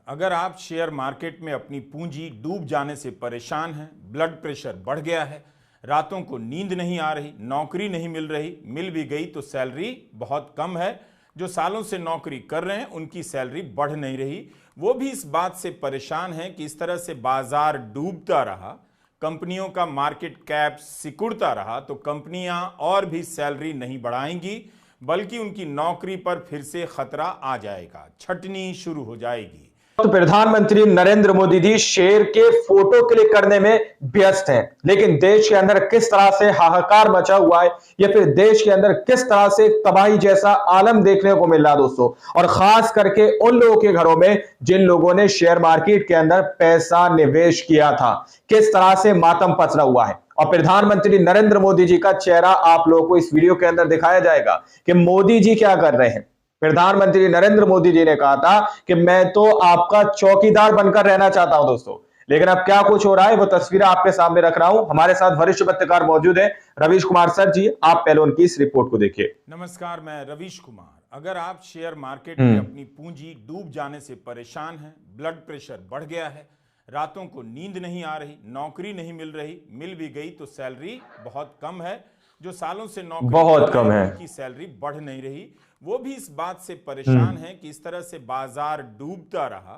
अगर आप share market में अपनी पूंजी डूब जाने से परेशान हैं, ब्लड प्रेशर बढ़ गया है, रातों को नींद नहीं आ रही, नौकरी नहीं मिल रही, मिल भी गई तो सैलरी बहुत कम है, जो सालों से नौकरी कर रहे हैं उनकी सैलरी बढ़ नहीं रही, वो भी इस बात से परेशान हैं कि इस तरह से बाजार डूबता रहा, कंपनियों का मार्केट कैप सिकुड़ता रहा तो कंपनियां और भी सैलरी नहीं बढ़ाएंगी, बल्कि उनकी नौकरी पर फिर से खतरा आ जाएगा, छटनी शुरू हो जाएगी। तो प्रधानमंत्री नरेंद्र मोदी जी शेर के फोटो क्लिक करने में व्यस्त हैं, लेकिन देश के अंदर किस तरह से हाहाकार मचा हुआ है या फिर देश के अंदर किस तरह से तबाही जैसा आलम देखने को मिल रहा दोस्तों, और खास करके उन लोगों के घरों में जिन लोगों ने शेयर मार्केट के अंदर पैसा निवेश किया था, किस तरह से मातम पसरा हुआ है। और प्रधानमंत्री नरेंद्र मोदी जी का चेहरा आप लोगों को इस वीडियो के अंदर दिखाया जाएगा कि मोदी जी क्या कर रहे हैं। प्रधानमंत्री नरेंद्र मोदी जी ने कहा था कि मैं तो आपका चौकीदार बनकर रहना चाहता हूं दोस्तों, लेकिन अब क्या कुछ हो रहा है वो तस्वीरें आपके सामने रख रहा हूं। हमारे साथ वरिष्ठ पत्रकार मौजूद हैं, रवीश कुमार सर जी, आप पहले उनकी इस रिपोर्ट को देखिए। नमस्कार, मैं रवीश कुमार। अगर आप शेयर मार्केट में अपनी पूंजी डूब जाने से परेशान हैं, ब्लड प्रेशर बढ़ गया है, रातों को नींद नहीं आ रही, नौकरी नहीं मिल रही, मिल भी गई तो सैलरी बहुत कम है, जो सालों से नौकरी बहुत कम है, उनकी सैलरी बढ़ नहीं रही, वो भी इस बात से परेशान है कि इस तरह से बाजार डूबता रहा,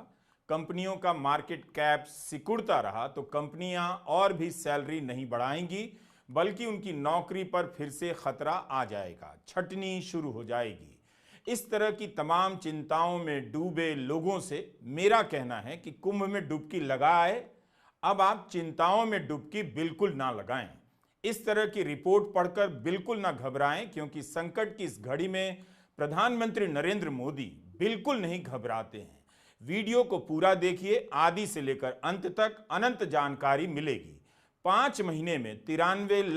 कंपनियों का मार्केट कैप सिकुड़ता रहा तो कंपनियां और भी सैलरी नहीं बढ़ाएंगी, बल्कि उनकी नौकरी पर फिर से खतरा आ जाएगा, छटनी शुरू हो जाएगी। इस तरह की तमाम चिंताओं में डूबे लोगों से मेरा कहना है कि कुंभ में डुबकी लगाए, अब आप चिंताओं में डुबकी बिल्कुल ना लगाएं। इस तरह की रिपोर्ट पढ़कर बिल्कुल ना घबराएं, क्योंकि संकट की इस घड़ी में प्रधानमंत्री नरेंद्र मोदी बिल्कुल नहीं घबराते हैं। वीडियो को पूरा देखिए, आदि से लेकर अंत तक अनंत जानकारी मिलेगी। 5 महीने में 93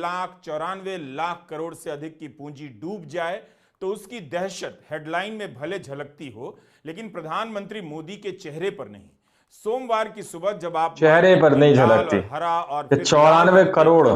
लाख करोड़ से अधिक की पूंजी डूब जाए तो उसकी दहशत हेडलाइन में भले झलकती हो, लेकिन प्रधानमंत्री मोदी के चेहरे पर नहीं। सोमवार की सुबह जब आप चेहरे पर नहीं झलकती, हरा और 94 करोड़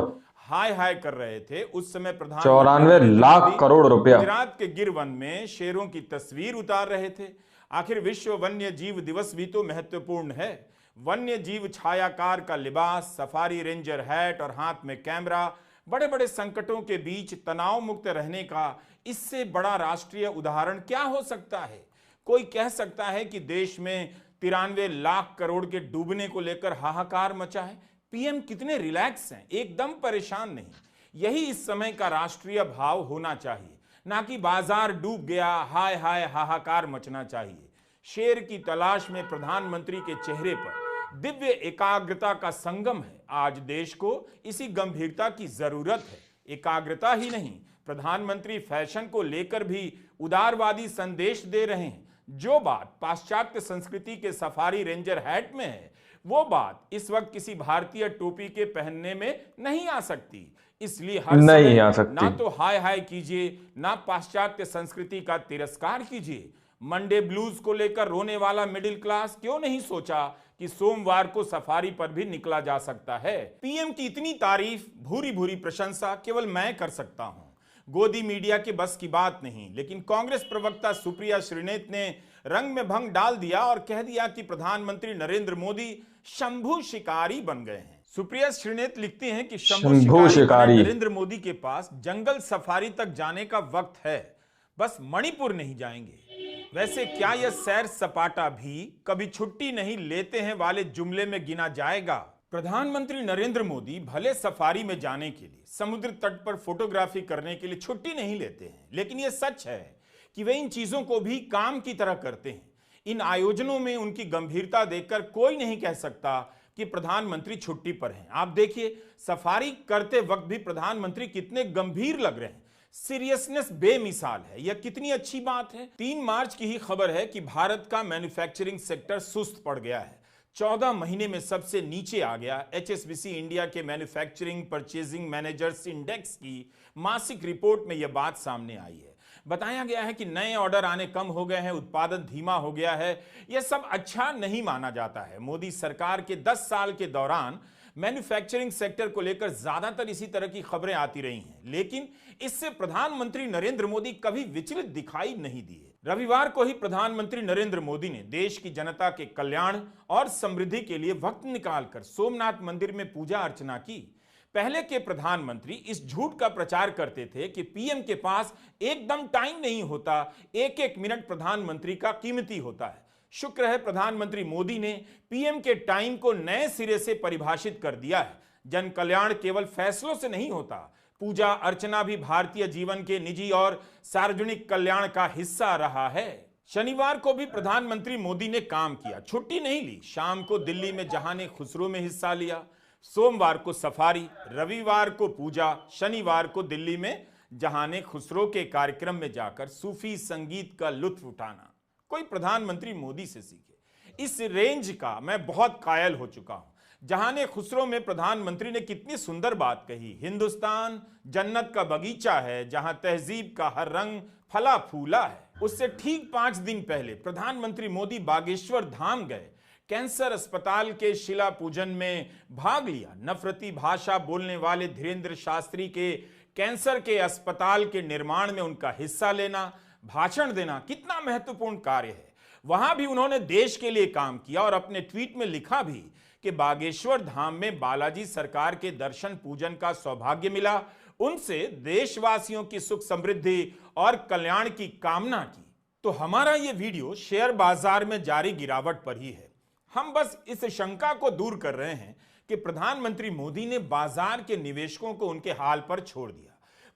हाय हाय कर रहे थे, उस समय 94 लाख करोड़ रुपया गुजरात के गिर वन में शेरों की तस्वीर उतार रहे थे। आखिर विश्व वन्य जीव दिवस भी तो महत्वपूर्ण है। वन्य जीव छायाकार का लिबास, सफारी रेंजर हैट और हाथ में कैमरा, बड़े बड़े संकटों के बीच तनाव मुक्त रहने का इससे बड़ा राष्ट्रीय उदाहरण क्या हो सकता है। कोई कह सकता है कि देश में 93 लाख करोड़ के डूबने को लेकर हाहाकार मचा है, पीएम कितने रिलैक्स हैं, एकदम परेशान नहीं। यही इस समय का राष्ट्रीय भाव होना चाहिए, ना कि बाजार डूब गया हाय हाय हाहाकार मचना चाहिए। शेर की तलाश में प्रधानमंत्री के चेहरे पर दिव्य एकाग्रता का संगम है। आज देश को इसी गंभीरता की जरूरत है। एकाग्रता ही नहीं, प्रधानमंत्री फैशन को लेकर भी उदारवादी संदेश दे रहे हैं। जो बात पाश्चात्य संस्कृति के सफारी रेंजर हैट में है, वो बात इस वक्त किसी भारतीय टोपी के पहनने में नहीं आ सकती। इसलिए हर नहीं आ सकती। ना तो हाय हाय कीजिए, ना पाश्चात्य संस्कृति का तिरस्कार कीजिए। मंडे ब्लूज को लेकर रोने वाला मिडिल क्लास क्यों नहीं सोचा कि सोमवार को सफारी पर भी निकला जा सकता है। पीएम की इतनी तारीफ, भूरी भूरी प्रशंसा केवल मैं कर सकता हूं, गोदी मीडिया के बस की बात नहीं। लेकिन कांग्रेस प्रवक्ता सुप्रिया श्रीनेत ने रंग में भंग डाल दिया और कह दिया कि प्रधानमंत्री नरेंद्र मोदी शंभू शिकारी बन गए हैं। सुप्रिया श्रीनेत लिखती हैं कि शंभू शिकारी नरेंद्र मोदी के पास जंगल सफारी तक जाने का वक्त है, बस मणिपुर नहीं जाएंगे। वैसे क्या यह सैर सपाटा भी कभी छुट्टी नहीं लेते हैं वाले जुमले में गिना जाएगा? प्रधानमंत्री नरेंद्र मोदी भले सफारी में जाने के लिए, समुद्र तट पर फोटोग्राफी करने के लिए छुट्टी नहीं लेते हैं, लेकिन यह सच है कि वे इन चीजों को भी काम की तरह करते हैं। इन आयोजनों में उनकी गंभीरता देखकर कोई नहीं कह सकता कि प्रधानमंत्री छुट्टी पर हैं। आप देखिए, सफारी करते वक्त भी प्रधानमंत्री कितने गंभीर लग रहे हैं। सीरियसनेस बेमिसाल है। यह कितनी अच्छी बात है। 3 मार्च की ही खबर है कि भारत का मैन्युफैक्चरिंग सेक्टर सुस्त पड़ गया है, 14 महीने में सबसे नीचे आ गया। HSBC इंडिया के मैन्युफैक्चरिंग परचेजिंग मैनेजर्स इंडेक्स की मासिक रिपोर्ट में यह बात सामने आई है। बताया गया है कि नए ऑर्डर आने कम हो गए हैं, उत्पादन धीमा हो गया है। यह सब अच्छा नहीं माना जाता है। मोदी सरकार के 10 साल के दौरान मैन्युफैक्चरिंग सेक्टर को लेकर ज्यादातर इसी तरह की खबरें आती रही हैं, लेकिन इससे प्रधानमंत्री नरेंद्र मोदी कभी विचलित दिखाई नहीं दिए। रविवार को ही प्रधानमंत्री नरेंद्र मोदी ने देश की जनता के कल्याण और समृद्धि के लिए वक्त निकालकर सोमनाथ मंदिर में पूजा अर्चना की। पहले के प्रधानमंत्री इस झूठ का प्रचार करते थे कि पीएम के पास एकदम टाइम नहीं होता, एक एक मिनट प्रधानमंत्री का कीमती होता है। शुक्र है प्रधानमंत्री मोदी ने पीएम के टाइम को नए सिरे से परिभाषित कर दिया है। जन कल्याण केवल फैसलों से नहीं होता, पूजा अर्चना भी भारतीय जीवन के निजी और सार्वजनिक कल्याण का हिस्सा रहा है। शनिवार को भी प्रधानमंत्री मोदी ने काम किया, छुट्टी नहीं ली। शाम को दिल्ली में जहाने खुसरो में हिस्सा लिया, सोमवार को सफारी, रविवार को पूजा, शनिवार को दिल्ली में जहाने खुसरो के कार्यक्रम में जाकर सूफी संगीत का लुत्फ उठाना। कोई प्रधानमंत्री मोदी से सीखे। इस रेंज का मैं बहुत कायल हो चुका हूं। जहाने खुसरो में प्रधानमंत्री ने कितनी सुंदर बात कही, हिंदुस्तान जन्नत का बगीचा है जहां तहजीब का हर रंग फला फूला है। उससे ठीक 5 दिन पहले प्रधानमंत्री मोदी बागेश्वर धाम गए, कैंसर अस्पताल के शिला पूजन में भाग लिया। नफरती भाषा बोलने वाले धीरेंद्र शास्त्री के कैंसर के अस्पताल के निर्माण में उनका हिस्सा लेना, भाषण देना कितना महत्वपूर्ण कार्य है। वहां भी उन्होंने देश के लिए काम किया और अपने ट्वीट में लिखा भी कि बागेश्वर धाम में बालाजी सरकार के दर्शन पूजन का सौभाग्य मिला, उनसे देशवासियों की सुख समृद्धि और कल्याण की कामना की। तो हमारा यह वीडियो शेयर बाजार में जारी गिरावट पर ही है। हम बस इस शंका को दूर कर रहे हैं कि प्रधानमंत्री मोदी ने बाजार के निवेशकों को उनके हाल पर छोड़ दिया।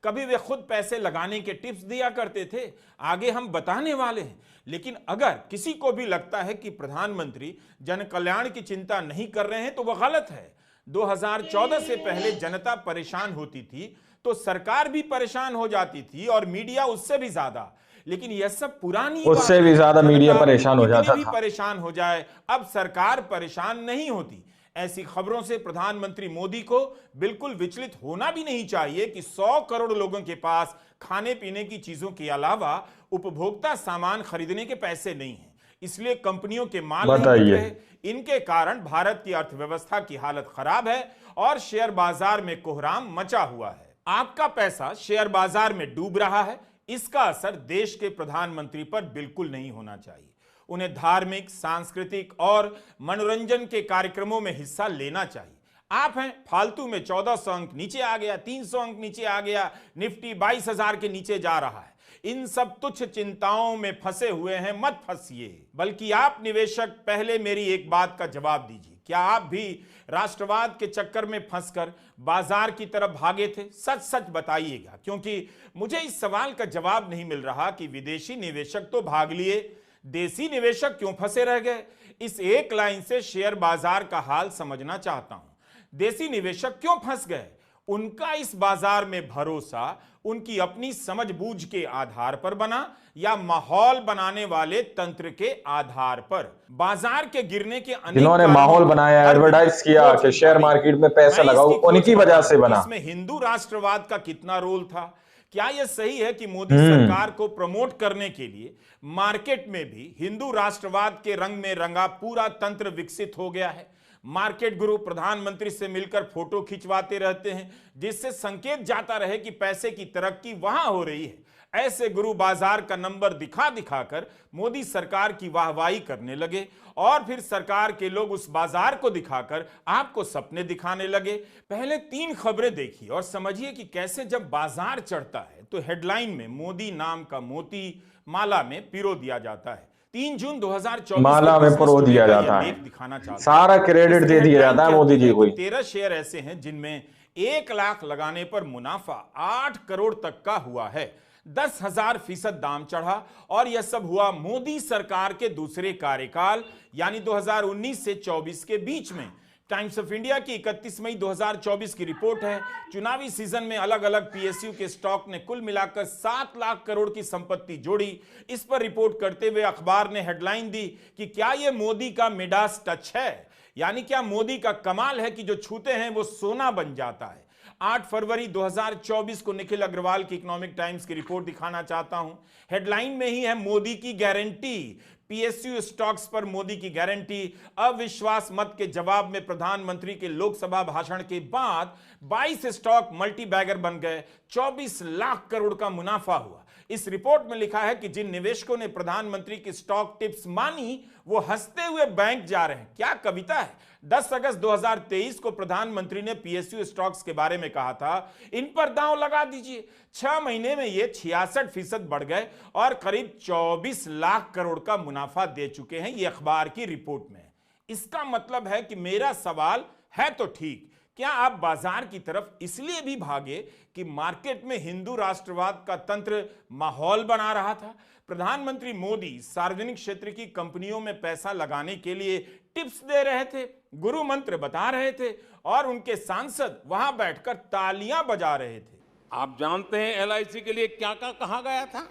कभी वे खुद पैसे लगाने के टिप्स दिया करते थे, आगे हम बताने वाले हैं। लेकिन अगर किसी को भी लगता है कि प्रधानमंत्री जन कल्याण की चिंता नहीं कर रहे हैं तो वह गलत है। 2014 से पहले जनता परेशान होती थी तो सरकार भी परेशान हो जाती थी और मीडिया उससे भी ज्यादा। लेकिन यह सब पुरानी, उससे भी ज्यादा मीडिया परेशान हो जाता था। परेशान हो जाए, अब सरकार परेशान नहीं होती। ऐसी खबरों से प्रधानमंत्री मोदी को बिल्कुल विचलित होना भी नहीं चाहिए कि 100 करोड़ लोगों के पास खाने पीने की चीजों के अलावा उपभोक्ता सामान खरीदने के पैसे नहीं हैं। इसलिए कंपनियों के माल नहीं बिक रहे। इनके कारण भारत की अर्थव्यवस्था की हालत खराब है और शेयर बाजार में कोहराम मचा हुआ है। आपका पैसा शेयर बाजार में डूब रहा है, इसका असर देश के प्रधानमंत्री पर बिल्कुल नहीं होना चाहिए। उन्हें धार्मिक, सांस्कृतिक और मनोरंजन के कार्यक्रमों में हिस्सा लेना चाहिए। आप हैं फालतू में 1400 अंक नीचे आ गया, 300 अंक नीचे आ गया, निफ्टी 22,000 के नीचे जा रहा है। इन सब तुच्छ चिंताओं में फंसे हुए हैं, मत फंसिए। बल्कि आप निवेशक पहले मेरी एक बात का जवाब दीजिए, क्या आप भी राष्ट्रवाद के चक्कर में फंसकर बाजार की तरफ भागे थे? सच सच बताइएगा, क्योंकि मुझे इस सवाल का जवाब नहीं मिल रहा कि विदेशी निवेशक तो भाग लिए, देसी निवेशक क्यों फंसे रह गए। इस एक लाइन से शेयर बाजार का हाल समझना चाहता हूं। देसी निवेशक क्यों फंस गए? उनका इस बाजार में भरोसा उनकी अपनी समझबूझ के आधार पर बना या माहौल बनाने वाले तंत्र के आधार पर? बाजार के गिरने के जिन्होंने माहौल बनाया, एडवर्टाइज किया कि शेयर मार्केट में पैसा लगाओ, उनकी वजह से बना। इसमें हिंदू राष्ट्रवाद का कितना रोल था? क्या यह सही है कि मोदी सरकार को प्रमोट करने के लिए मार्केट में भी हिंदू राष्ट्रवाद के रंग में रंगा पूरा तंत्र विकसित हो गया है? मार्केट गुरु प्रधानमंत्री से मिलकर फोटो खिंचवाते रहते हैं, जिससे संकेत जाता रहे कि पैसे की तरक्की वहां हो रही है। ऐसे गुरु बाजार का नंबर दिखा दिखाकर मोदी सरकार की वाहवाही करने लगे और फिर सरकार के लोग उस बाजार को दिखाकर आपको सपने दिखाने लगे। पहले 3 खबरें देखिए और समझिए कि कैसे जब बाजार चढ़ता है तो हेडलाइन में मोदी नाम का मोती माला में पिरो दिया जाता है। 3 जून 2024 माला में पिरो दिया जाता है, दिखाना चाहता सारा क्रेडिट दे दिया जाता है मोदी जी को। 13 शेयर ऐसे हैं जिनमें 1 लाख लगाने पर मुनाफा 8 करोड़ तक का हुआ है। 10,000% दाम चढ़ा और यह सब हुआ मोदी सरकार के दूसरे कार्यकाल यानी 2019 से 24 के बीच में। टाइम्स ऑफ इंडिया की 31 मई 2024 की रिपोर्ट है। चुनावी सीजन में अलग अलग पीएसयू के स्टॉक ने कुल मिलाकर 7 लाख करोड़ की संपत्ति जोड़ी। इस पर रिपोर्ट करते हुए अखबार ने हेडलाइन दी कि क्या यह मोदी का मिडास टच है, यानी क्या मोदी का कमाल है कि जो छूते हैं वो सोना बन जाता है। 8 फरवरी 2024 को निखिल अग्रवाल की इकोनॉमिक टाइम्स की रिपोर्ट दिखाना चाहता हूं। हेडलाइन में ही है मोदी की गारंटी, पीएसयू स्टॉक्स पर मोदी की गारंटी। अविश्वास मत के जवाब में प्रधानमंत्री के लोकसभा भाषण के बाद 22 स्टॉक मल्टी बैगर बन गए, 24 लाख करोड़ का मुनाफा हुआ। इस रिपोर्ट में लिखा है कि जिन निवेशकों ने प्रधानमंत्री की स्टॉक टिप्स मानी वो हंसते हुए बैंक जा रहे हैं। क्या कविता है। 10 अगस्त 2023 को प्रधानमंत्री ने पीएसयू स्टॉक्स के बारे में कहा था, इन पर दांव लगा दीजिए। 6 महीने में ये 66% बढ़ गए और करीब 24 लाख करोड़ का मुनाफा दे चुके हैं, ये अखबार की रिपोर्ट में। इसका मतलब है कि मेरा सवाल है तो ठीक, क्या आप बाजार की तरफ इसलिए भी भागे कि मार्केट में हिंदू राष्ट्रवाद का तंत्र माहौल बना रहा था? प्रधानमंत्री मोदी सार्वजनिक क्षेत्र की कंपनियों में पैसा लगाने के लिए टिप्स दे रहे थे, गुरु मंत्र बता रहे थे और उनके सांसद वहां बैठकर तालियां बजा रहे थे। आप जानते हैं एलआईसी के लिए क्या क्या कहा गया था?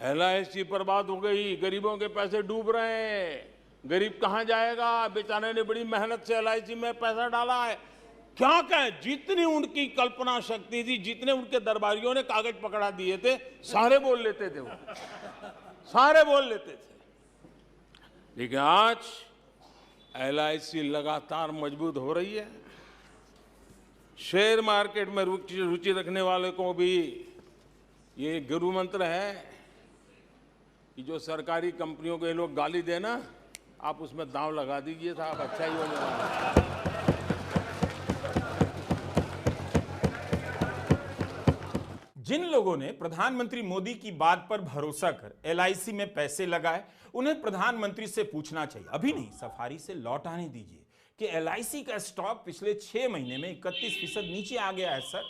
एलआईसी बर्बाद हो गई, गरीबों के पैसे डूब रहे हैं, गरीब कहां जाएगा, बेचारे ने बड़ी मेहनत से एलआईसी में पैसा डाला है। क्या कहें, जितनी उनकी कल्पना शक्ति थी, जितने उनके दरबारियों ने कागज पकड़ा दिए थे, सारे बोल लेते थे वो, सारे बोल लेते थे। लेकिन आज एलआईसी लगातार मजबूत हो रही है। शेयर मार्केट में रुचि रखने वाले को भी ये गुरु मंत्र है कि जो सरकारी कंपनियों को ये लोग गाली देना, आप उसमें दांव लगा दीजिए साहब, अच्छा ही होने वाला है। जिन लोगों ने प्रधानमंत्री मोदी की बात पर भरोसा कर एलआईसी में पैसे लगाए, उन्हें प्रधानमंत्री से पूछना चाहिए, अभी नहीं सफारी से लौट आने दीजिए, कि एलआईसी का स्टॉक पिछले 6 महीने में 31% नीचे आ गया है। सर,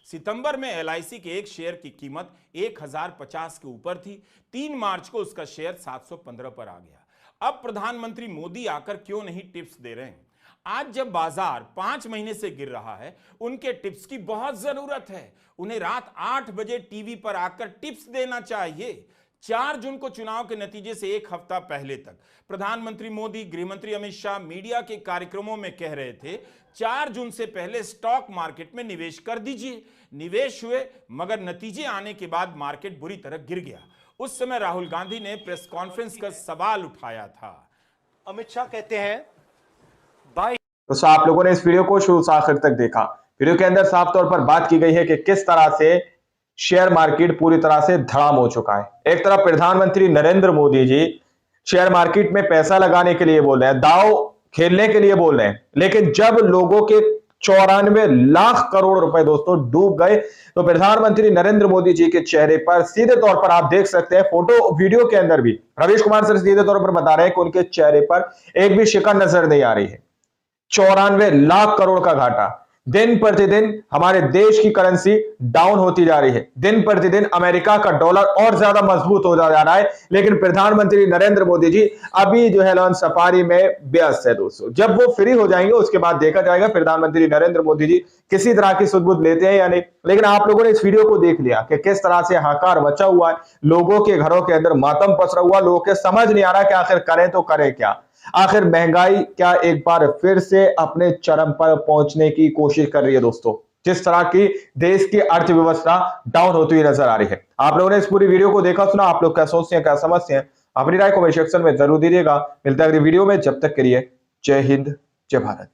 सितंबर में एलआईसी के एक शेयर की कीमत 1050 के ऊपर थी। 3 मार्च को उसका शेयर 715 पर आ गया। अब प्रधानमंत्री मोदी आकर क्यों नहीं टिप्स दे रहे हैं? आज जब बाजार 5 महीने से गिर रहा है, उनके टिप्स की बहुत जरूरत है। उन्हें रात 8 बजे टीवी पर आकर टिप्स देना चाहिए। 4 जून को चुनाव के नतीजे से 1 हफ्ता पहले तक प्रधानमंत्री मोदी, गृहमंत्री अमित शाह मीडिया के कार्यक्रमों में कह रहे थे 4 जून से पहले स्टॉक मार्केट में निवेश कर दीजिए। निवेश हुए, मगर नतीजे आने के बाद मार्केट बुरी तरह गिर गया। उस समय राहुल गांधी ने प्रेस कॉन्फ्रेंस कर सवाल उठाया था। अमित शाह कहते हैं तो आप लोगों ने इस वीडियो को शुरू से आखिर तक देखा। वीडियो के अंदर साफ तौर पर बात की गई है कि किस तरह से शेयर मार्केट पूरी तरह से धड़ाम हो चुका है। एक तरफ प्रधानमंत्री नरेंद्र मोदी जी शेयर मार्केट में पैसा लगाने के लिए बोल रहे हैं, दांव खेलने के लिए बोल रहे हैं, लेकिन जब लोगों के 94 लाख करोड़ रुपए दोस्तों डूब गए, तो प्रधानमंत्री नरेंद्र मोदी जी के चेहरे पर सीधे तौर पर आप देख सकते हैं, फोटो वीडियो के अंदर भी रवीश कुमार सर सीधे तौर पर बता रहे हैं कि उनके चेहरे पर एक भी शिकन नजर नहीं आ रही है। 94 लाख करोड़ का घाटा। दिन प्रतिदिन हमारे देश की करेंसी डाउन होती जा रही है। दिन प्रतिदिन अमेरिका का डॉलर और ज्यादा मजबूत हो जा रहा है, लेकिन प्रधानमंत्री नरेंद्र मोदी जी अभी जो है लॉन्च सफारी में व्यस्त है दोस्तों। जब वो फ्री हो जाएंगे उसके बाद देखा जाएगा प्रधानमंत्री नरेंद्र मोदी जी किसी तरह की सुध-बुध लेते हैं या नहीं। लेकिन आप लोगों ने इस वीडियो को देख लिया कि किस तरह से हाहाकार मचा हुआ है, लोगों के घरों के अंदर मातम पसरा हुआ, लोगों के समझ नहीं आ रहा कि आखिर करें तो करें क्या। आखिर महंगाई क्या एक बार फिर से अपने चरम पर पहुंचने की कोशिश कर रही है दोस्तों। जिस तरह की देश की अर्थव्यवस्था डाउन होती हुई नजर आ रही है। आप लोगों ने इस पूरी वीडियो को देखा सुना, आप लोग क्या सोचते हैं, क्या समझते हैं, अपनी राय कमेंट सेक्शन में जरूर दीजिएगा। मिलता है अगली वीडियो में, जब तक के लिए जय हिंद, जय भारत।